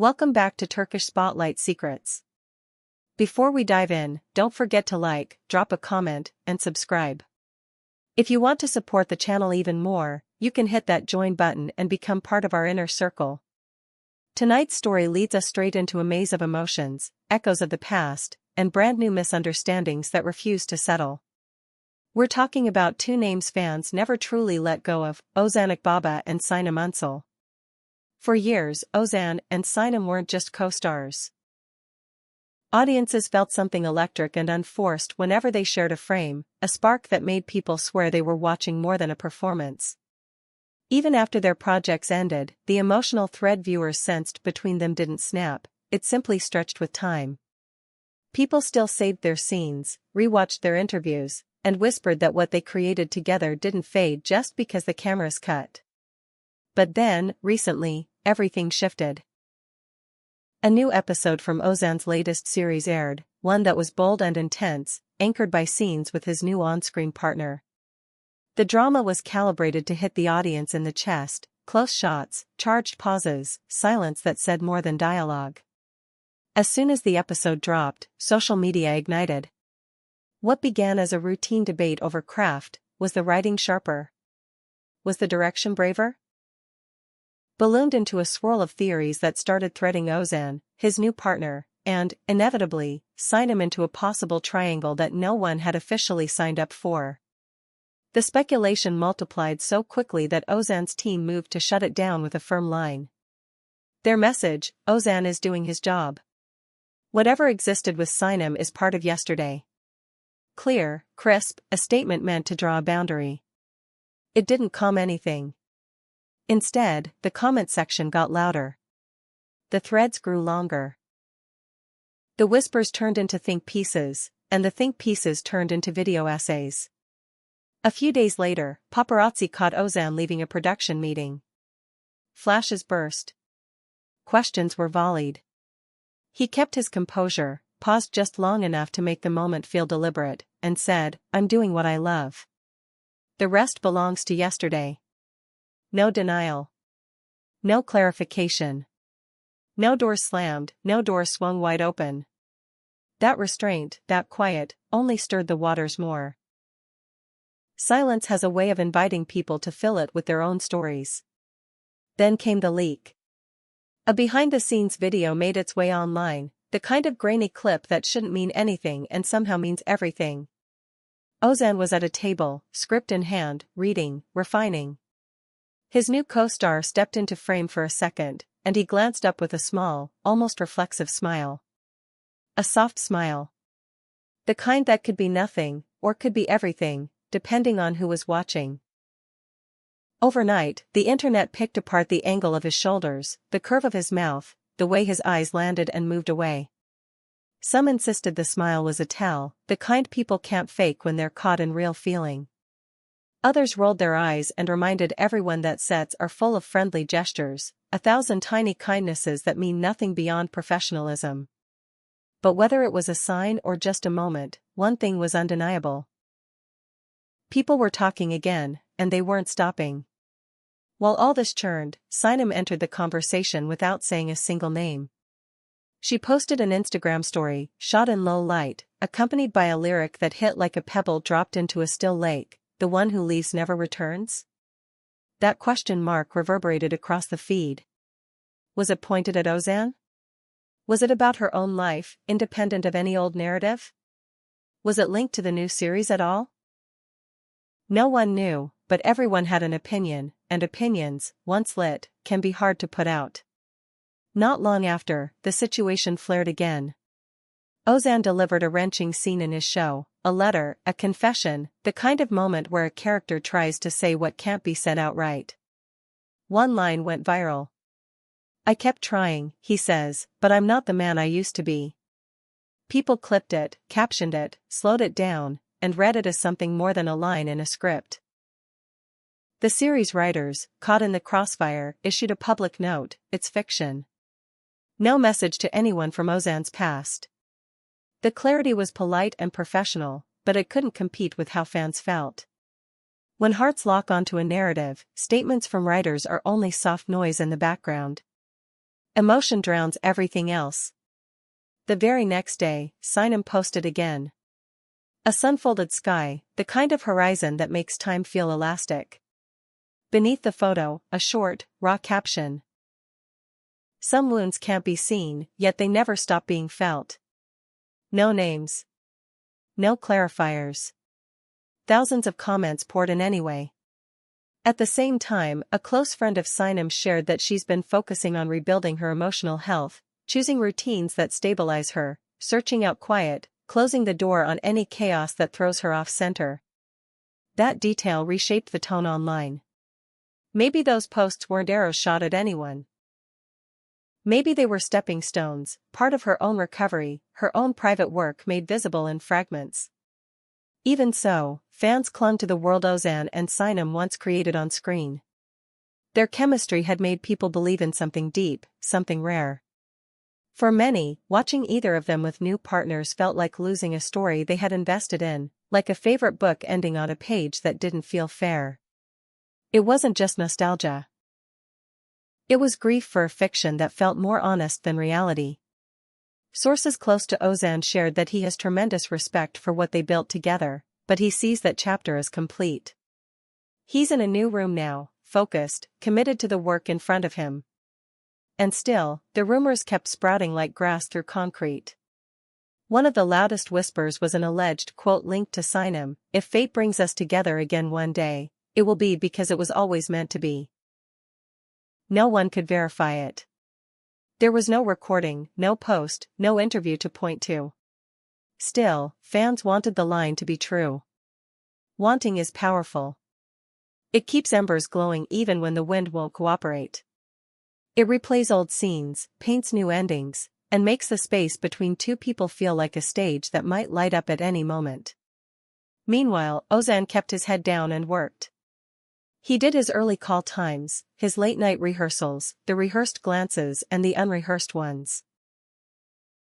Welcome back to Turkish Spotlight Secrets. Before we dive in, don't forget to like, drop a comment, and subscribe. If you want to support the channel even more, you can hit that join button and become part of our inner circle. Tonight's story leads us straight into a maze of emotions, echoes of the past, and brand new misunderstandings that refuse to settle. We're talking about two names fans never truly let go of, Ozan Akbaba and Sinem. For years, Ozan and Sinem weren't just co-stars. Audiences felt something electric and unforced whenever they shared a frame, a spark that made people swear they were watching more than a performance. Even after their projects ended, the emotional thread viewers sensed between them didn't snap, it simply stretched with time. People still saved their scenes, rewatched their interviews, and whispered that what they created together didn't fade just because the cameras cut. But then, recently, everything shifted. A new episode from Ozan's latest series aired, one that was bold and intense, anchored by scenes with his new on-screen partner. The drama was calibrated to hit the audience in the chest, close shots, charged pauses, silence that said more than dialogue. As soon as the episode dropped, social media ignited. What began as a routine debate over craft, was the writing sharper? Was the direction braver? Ballooned into a swirl of theories that started threading Ozan, his new partner, and, inevitably, Sinem into a possible triangle that no one had officially signed up for. The speculation multiplied so quickly that Ozan's team moved to shut it down with a firm line. Their message: Ozan is doing his job. Whatever existed with Sinem is part of yesterday. Clear, crisp, a statement meant to draw a boundary. It didn't calm anything. Instead, the comment section got louder. The threads grew longer. The whispers turned into think pieces, and the think pieces turned into video essays. A few days later, paparazzi caught Ozan leaving a production meeting. Flashes burst. Questions were volleyed. He kept his composure, paused just long enough to make the moment feel deliberate, and said, "I'm doing what I love. The rest belongs to yesterday." No denial. No clarification. No door slammed, no door swung wide open. That restraint, that quiet, only stirred the waters more. Silence has a way of inviting people to fill it with their own stories. Then came the leak. A behind-the-scenes video made its way online, the kind of grainy clip that shouldn't mean anything and somehow means everything. Ozan was at a table, script in hand, reading, refining. His new co-star stepped into frame for a second, and he glanced up with a small, almost reflexive smile. A soft smile. The kind that could be nothing, or could be everything, depending on who was watching. Overnight, the internet picked apart the angle of his shoulders, the curve of his mouth, the way his eyes landed and moved away. Some insisted the smile was a tell, the kind people can't fake when they're caught in real feeling. Others rolled their eyes and reminded everyone that sets are full of friendly gestures, 1,000 tiny kindnesses that mean nothing beyond professionalism. But whether it was a sign or just a moment, one thing was undeniable. People were talking again, and they weren't stopping. While all this churned, Sinem entered the conversation without saying a single name. She posted an Instagram story, shot in low light, accompanied by a lyric that hit like a pebble dropped into a still lake. The one who leaves never returns? That question mark reverberated across the feed. Was it pointed at Ozan? Was it about her own life, independent of any old narrative? Was it linked to the new series at all? No one knew, but everyone had an opinion, and opinions, once lit, can be hard to put out. Not long after, the situation flared again. Ozan delivered a wrenching scene in his show, a letter, a confession, the kind of moment where a character tries to say what can't be said outright. One line went viral. "I kept trying," he says, "but I'm not the man I used to be." People clipped it, captioned it, slowed it down, and read it as something more than a line in a script. The series writers, caught in the crossfire, issued a public note: it's fiction. No message to anyone from Ozan's past. The clarity was polite and professional, but it couldn't compete with how fans felt. When hearts lock onto a narrative, statements from writers are only soft noise in the background. Emotion drowns everything else. The very next day, Sinem posted again. A sun-folded sky, the kind of horizon that makes time feel elastic. Beneath the photo, a short, raw caption. Some wounds can't be seen, yet they never stop being felt. No names. No clarifiers. Thousands of comments poured in anyway. At the same time, a close friend of Sinem shared that she's been focusing on rebuilding her emotional health, choosing routines that stabilize her, searching out quiet, closing the door on any chaos that throws her off center. That detail reshaped the tone online. Maybe those posts weren't arrows shot at anyone. Maybe they were stepping stones, part of her own recovery, her own private work made visible in fragments. Even so, fans clung to the world Ozan and Sinem once created on screen. Their chemistry had made people believe in something deep, something rare. For many, watching either of them with new partners felt like losing a story they had invested in, like a favorite book ending on a page that didn't feel fair. It wasn't just nostalgia. It was grief for a fiction that felt more honest than reality. Sources close to Ozan shared that he has tremendous respect for what they built together, but he sees that chapter as complete. He's in a new room now, focused, committed to the work in front of him. And still, the rumors kept sprouting like grass through concrete. One of the loudest whispers was an alleged quote linked to Sinem: "If fate brings us together again one day, it will be because it was always meant to be." No one could verify it. There was no recording, no post, no interview to point to. Still, fans wanted the line to be true. Wanting is powerful. It keeps embers glowing even when the wind won't cooperate. It replays old scenes, paints new endings, and makes the space between two people feel like a stage that might light up at any moment. Meanwhile, Ozan kept his head down and worked. He did his early call times, his late-night rehearsals, the rehearsed glances and the unrehearsed ones.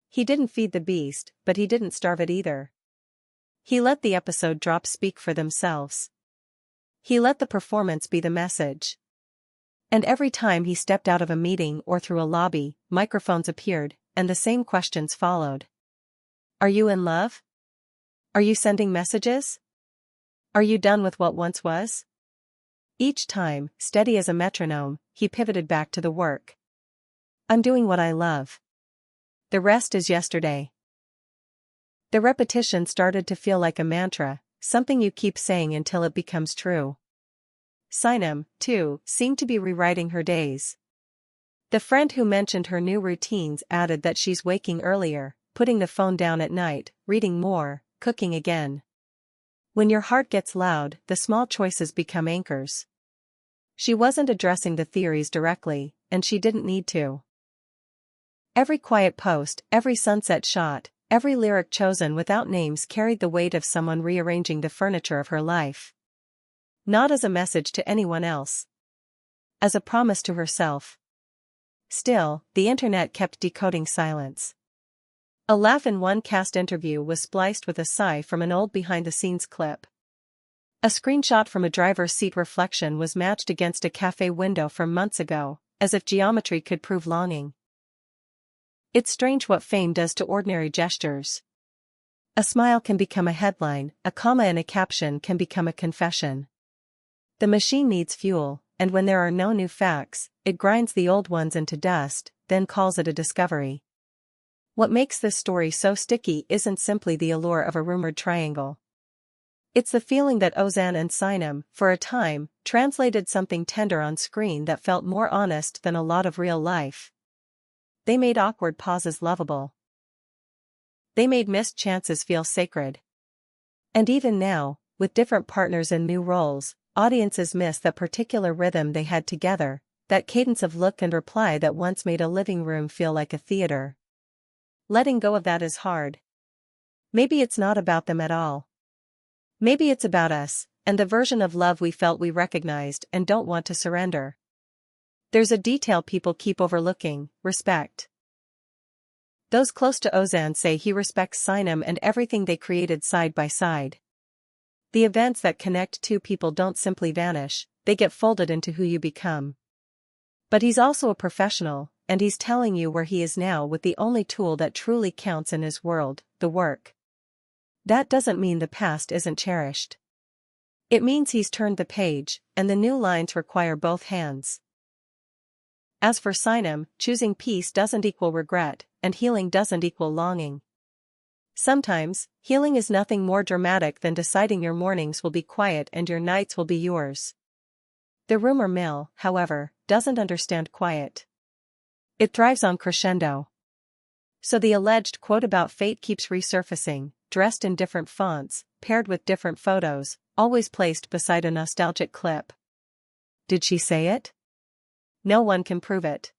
He didn't feed the beast, but he didn't starve it either. He let the episode drops speak for themselves. He let the performance be the message. And every time he stepped out of a meeting or through a lobby, microphones appeared, and the same questions followed. Are you in love? Are you sending messages? Are you done with what once was? Each time, steady as a metronome, he pivoted back to the work. I'm doing what I love. The rest is yesterday. The repetition started to feel like a mantra, something you keep saying until it becomes true. Sinem, too, seemed to be rewriting her days. The friend who mentioned her new routines added that she's waking earlier, putting the phone down at night, reading more, cooking again. When your heart gets loud, the small choices become anchors. She wasn't addressing the theories directly, and she didn't need to. Every quiet post, every sunset shot, every lyric chosen without names carried the weight of someone rearranging the furniture of her life. Not as a message to anyone else. As a promise to herself. Still, the internet kept decoding silence. A laugh in one cast interview was spliced with a sigh from an old behind-the-scenes clip. A screenshot from a driver's seat reflection was matched against a cafe window from months ago, as if geometry could prove longing. It's strange what fame does to ordinary gestures. A smile can become a headline, a comma in a caption can become a confession. The machine needs fuel, and when there are no new facts, it grinds the old ones into dust, then calls it a discovery. What makes this story so sticky isn't simply the allure of a rumored triangle. It's the feeling that Ozan and Sinem, for a time, translated something tender on screen that felt more honest than a lot of real life. They made awkward pauses lovable. They made missed chances feel sacred. And even now, with different partners in new roles, audiences miss that particular rhythm they had together, that cadence of look and reply that once made a living room feel like a theater. Letting go of that is hard. Maybe it's not about them at all. Maybe it's about us, and the version of love we felt we recognized and don't want to surrender. There's a detail people keep overlooking: respect. Those close to Ozan say he respects Sinem and everything they created side by side. The events that connect two people don't simply vanish, they get folded into who you become. But he's also a professional, and he's telling you where he is now with the only tool that truly counts in his world, the work. That doesn't mean the past isn't cherished. It means he's turned the page, and the new lines require both hands. As for Sinem, choosing peace doesn't equal regret, and healing doesn't equal longing. Sometimes, healing is nothing more dramatic than deciding your mornings will be quiet and your nights will be yours. The rumor mill, however, doesn't understand quiet. It thrives on crescendo. So the alleged quote about fate keeps resurfacing, dressed in different fonts, paired with different photos, always placed beside a nostalgic clip. Did she say it? No one can prove it.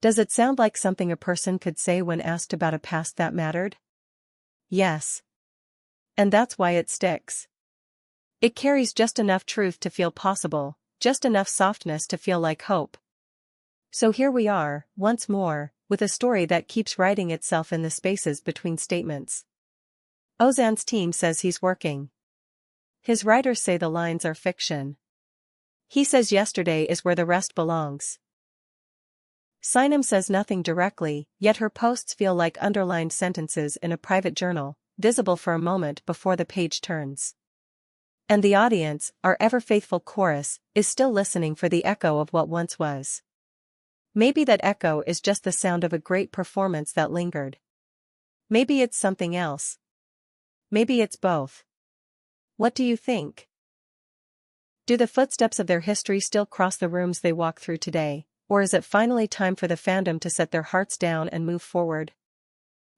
Does it sound like something a person could say when asked about a past that mattered? Yes. And that's why it sticks. It carries just enough truth to feel possible, just enough softness to feel like hope. So here we are, once more, with a story that keeps writing itself in the spaces between statements. Ozan's team says he's working. His writers say the lines are fiction. He says yesterday is where the rest belongs. Sinem says nothing directly, yet her posts feel like underlined sentences in a private journal, visible for a moment before the page turns. And the audience, our ever-faithful chorus, is still listening for the echo of what once was. Maybe that echo is just the sound of a great performance that lingered. Maybe it's something else. Maybe it's both. What do you think? Do the footsteps of their history still cross the rooms they walk through today, or is it finally time for the fandom to set their hearts down and move forward?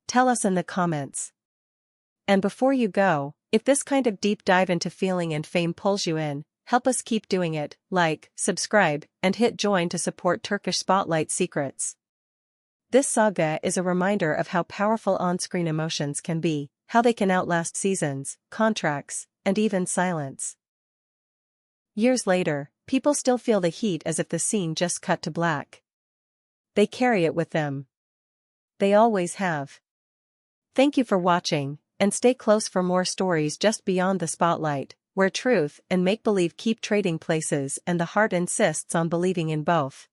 Tell us in the comments. And before you go, if this kind of deep dive into feeling and fame pulls you in, help us keep doing it, like, subscribe, and hit join to support Turkish Spotlight Secrets. This saga is a reminder of how powerful on-screen emotions can be, how they can outlast seasons, contracts, and even silence. Years later, people still feel the heat as if the scene just cut to black. They carry it with them. They always have. Thank you for watching, and stay close for more stories just beyond the spotlight, where truth and make-believe keep trading places and the heart insists on believing in both.